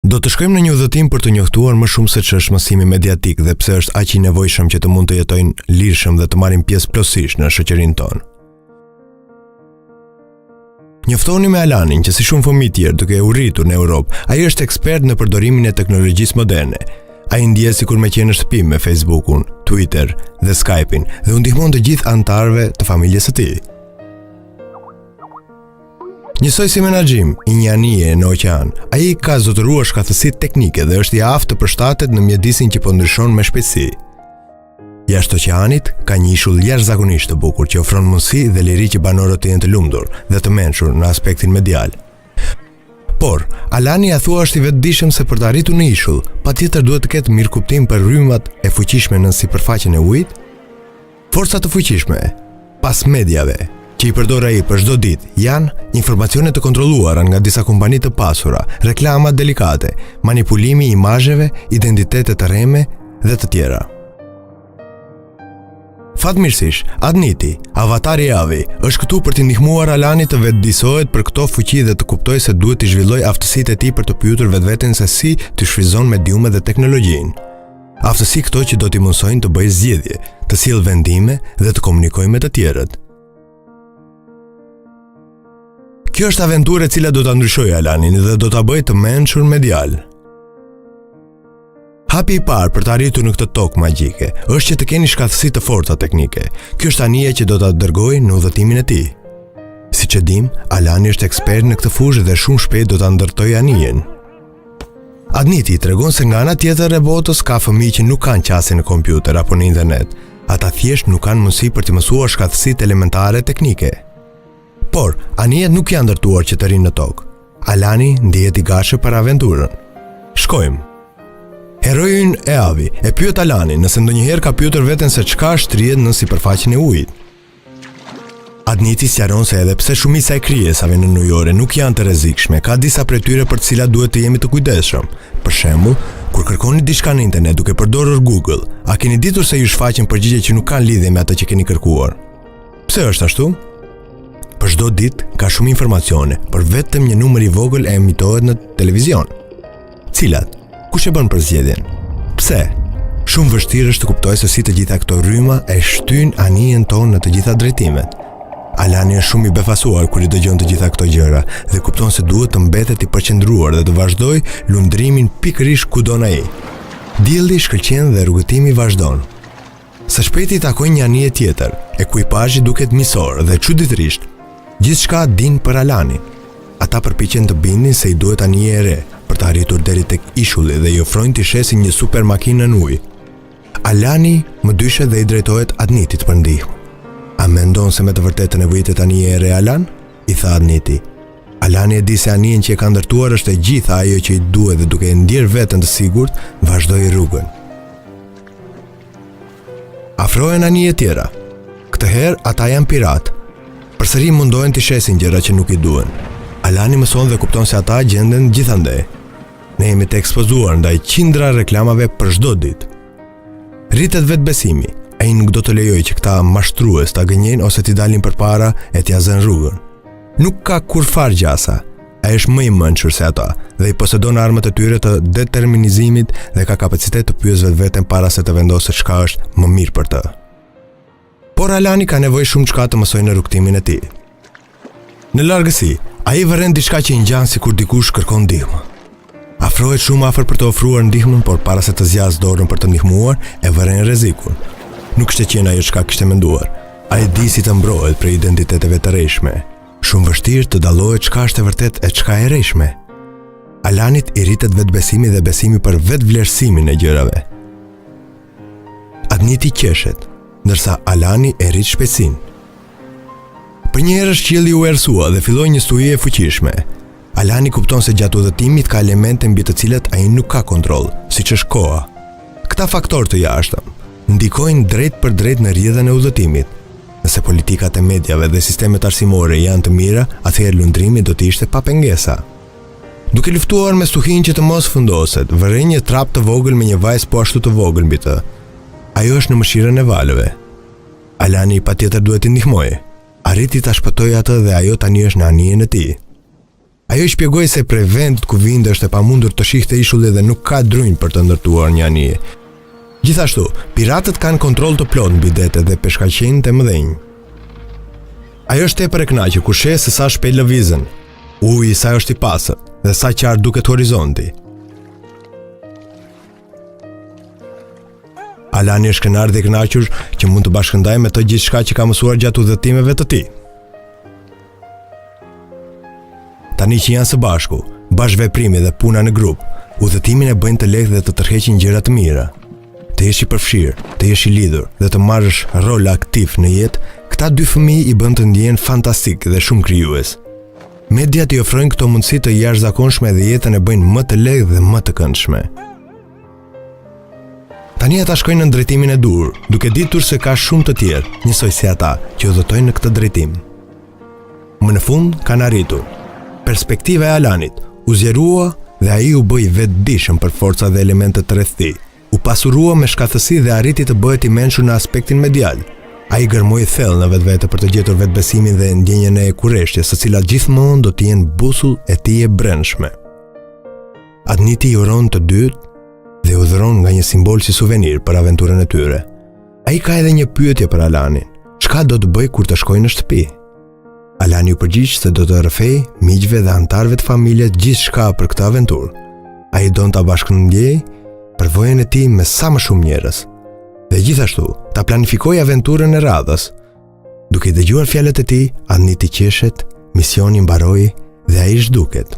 Do të shkojmë në një udhëtim për të njohtuar më shumë se ç'është mësimi mediatik dhe pse është aq i nevojshëm që të mund të jetojnë lirshëm dhe të marrin pjesë plotësisht në shoqërinë tonë. Njoftoni me Alanin që si shumë fëmijë tjerë duke u rritur në Europë, ai është ekspert në përdorimin e teknologjisë moderne. Ai ndjes sikur me qenë në shtëpi me Facebook-un, Twitter dhe Skype-in dhe u ndihmon të gjithë anëtarëve të familjes së tij. Njësoj si menaxhim i një anije në oqean, ai ka zotëruar shkatësitë teknike dhe është i aftë të përshtatet në mjedisin që po ndryshon me shpejtësi. Jashtë oqeanit ka një ishull jashtëzakonisht të bukur që ofron mundësi dhe liri që banorët të jenë të lumtur dhe të mençur në aspektin medial. Por, Alani ja thua është i vetëdijshëm se për të arritur në ishull, patjetër duhet të ketë mirëkuptim për rrymat e fuqishme në sipërfaqen e ujit. Forcat të fuqishme pas mediave që i përdor ai për çdo ditë janë informacione të kontrolluara nga disa kompani të pasura, reklama delikate, manipulimi i imazheve, identitete të rreme dhe të tjera. Fatmirësisht, Adniti, avatari i Avi, është këtu për t'i ndihmuar Alanit të vetëdijsohet për këto fuqi dhe të kuptojë se duhet të zhvillojë aftësitë e tij për të pyetur vetveten se si të shfryzon mediumet dhe teknologjinë. Aftësi këto që do t'i mundsojnë të bëjë zgjedhje, të sjellë vendime dhe të komunikojë me të tjerët. Kjo është aventurë e cila do ta ndryshojë Alanin dhe do ta bëjë të mençur medial. Hapi i parë për të arritur në këtë tokë magjike është që të keni shkatësi të forta teknike. Kjo është anija që do ta dërgojë në udhëtimin e tij. Siç e dim, Alani është ekspert në këtë fushë dhe shumë shpejt do ta ndërtojë anijen. Adniti tregon se nga ana tjetër e botës ka fëmijë që nuk kanë qasje në kompjuter apo në internet. Ata thjesht nuk kanë mundësi për të mësuar shkatësitë elementare teknike. Por, anijet nuk janë ndërtuar që të rinë në tokë. Alani ndihet i gatshëm për aventurën. Shkojmë. Heroin e Avi e pyet Alanin nëse ndonjëherë ka pyetur veten se çka shtrihet në sipërfaqen e ujit. Adniti sqaron se edhe pse shumica e krijesave në ujore nuk janë të rrezikshme, ka disa prej tyre për të cilat duhet të jemi të kujdesshëm. Për shembull, kur kërkoni diçka në internet duke përdorur Google, a keni ditur se ju shfaqen përgjigje që nuk kanë lidhje me atë që keni kërkuar? Pse është ashtu? Për çdo ditë ka shumë informacione, por vetëm një numër i vogël e emitohet në televizion. Cilat? Kush e bën përzgjedhjen? Pse? Shumë vështirë është të kuptojë se si të gjitha këto rryma e shtyjnë anijen tonë në të gjitha drejtimet. Alani është shumë i befasuar kur i dëgjon të gjitha këto gjëra dhe kupton se duhet të mbetet i përqendruar dhe të vazhdojë lundrimin pikërisht kudo në ai. Dielli shkëlqen dhe rrugëtimi vazhdon. Së shpejti takojnë një anije tjetër, ekuipazhi duket misor dhe çuditërisht gjithçka din për Alanin. Ata përpiqen të bindin se i duhet anije e re për të arritur deri tek ishulli dhe i ofrojnë t'i shesin një supermakinë në ujë. Alani më dyshet dhe i drejtohet Adnitit për ndihmë. A mendon se me të vërtetë nevojitet anije e re Alan? I tha Adniti. Alani e di se anijen që e ka ndërtuar është e gjitha ajo që i duhet dhe duke e ndjer veten të sigurt, vazhdoi rrugën. Afrohen anije tjera. Këtë herë ata janë pirat. Përsëri mundohen të shesin gjëra që nuk i duhen. Alani mëson dhe kupton se ata gjenden gjithandej. Ne jemi të ekspozuar ndaj qindra reklamave për çdo ditë. Rritet vetbesimi. Ai nuk do të lejojë që këta mashtrues ta gënjejnë ose t'i dalin përpara e t'ia zënë rrugën. Nuk ka kurfar gjasa. Ai është më i mençur se ata dhe i posedon armët e tyre të determinizimit dhe ka kapacitet të pyesë vetveten para se të vendosë çka është më mirë për të. Por Alani ka nevojë shumë çka të mësojë në rrugtimin e tij. Në largësi, ai vëren diçka që i ngjan sikur dikush kërkon ndihmë. Afrohet shumë afër për të ofruar ndihmën, por para se të zgjasë dorën për të ndihmuar, e vëren rrezikun. Nuk ishte qenë ajo çka kishte menduar. Ai di si të mbrohet prej identiteteve të rreshme. Shumë vështirë të dallohet çka është e vërtet e çka e rreshme. Alanit i rritet vetbesimi dhe besimi për vetvlerësimin e gjërave. Adniti qeshet, ndërsa Alani e rrit shpejtësinë. Për një herë qielli u errësua dhe filloi një stuhi e fuqishme. Alani kupton se gjatë udhëtimit ka elemente mbi të cilat ai nuk ka kontroll, siç është koha. Këta faktorë të jashtëm ndikojnë drejt për drejt në rrjedhën e udhëtimit. Nëse politikat e mediave dhe sistemet arsimore janë të mira, atëherë lundrimi do të ishte pa pengesa. Duke luftuar me stuhinë që të mos fundoset, vërej një trap të vogël me një vajzë po ashtu të vogël mbi të. Ajo është në mëshirën e valëve. Alani patjetër duhet t'i ndihmojë. Arriti ta shpëtojë atë dhe ajo tani është në anijen e tij. Ajo i shpjegoi se prej vendit ku vinte është e pamundur të shihte ishullin dhe nuk ka drynë për të ndërtuar një anije. Gjithashtu, piratët kanë kontroll të plotë mbi detet dhe peshkaqenjtë e mëdhenj. Ajo është tepër e kënaqur kur sheh se sa shpejt lëvizën. Uji i saj është i pastër dhe sa qartë duket horizonti. Alani është kënaqur dhe i kënaqur që mund të bashkëndajë me të gjithçka që ka mësuar gjatë udhëtimeve të tij. Tani që janë së bashku, bashkëveprimi dhe puna në grup, udhëtimin e bëjnë të lehtë dhe të tërheqin gjëra të mira. Të jesh i përfshirë, të jesh i lidhur dhe të marrësh rol aktiv në jetë, këta dy fëmijë i bën të ndjehen fantastik dhe shumë krijues. Mediat i ofrojnë këto mundësi të jashtëzakonshme dhe jetën e bëjnë më të lehtë dhe më të këndshme. Tani ata shkojnë në drejtimin e dur, duke ditur se ka shumë të tjerë, njësoj si ata, që udhëtojnë në këtë drejtim. Më në fund kanë arritur. Perspektiva e Alanit u zgjerua dhe ai u bë i vetëdijshëm për forcat dhe elementet të rreth tij. U pasurua me shkathësi dhe arriti të bëhet i mençur në aspektin medial. Ai gërmoi thellë në vetvete për të gjetur vetbesimin dhe ndjenjën e kurreshtjes, së cilat gjithmonë do të jenë busull e tij e brendshme. Adniti i uron të dytë dhe u dhuron nga një simbol si suvenir për aventurën e tyre. Ai ka edhe një pyetje për Alanin. Çka do të bëj kur të shkojë në shtëpi? Alani u përgjigj se do të rrëfej miqve dhe antarëve të familjes gjithçka për këtë aventurë. Ai don ta bashkëndjej përvojën e tij me sa më shumë njerëz. Dhe gjithashtu, ta planifikoj aventurën e radhës. Duke dëgjuar fjalët e tij, Adniti qeshet, misioni mbaroi dhe ai zhduket.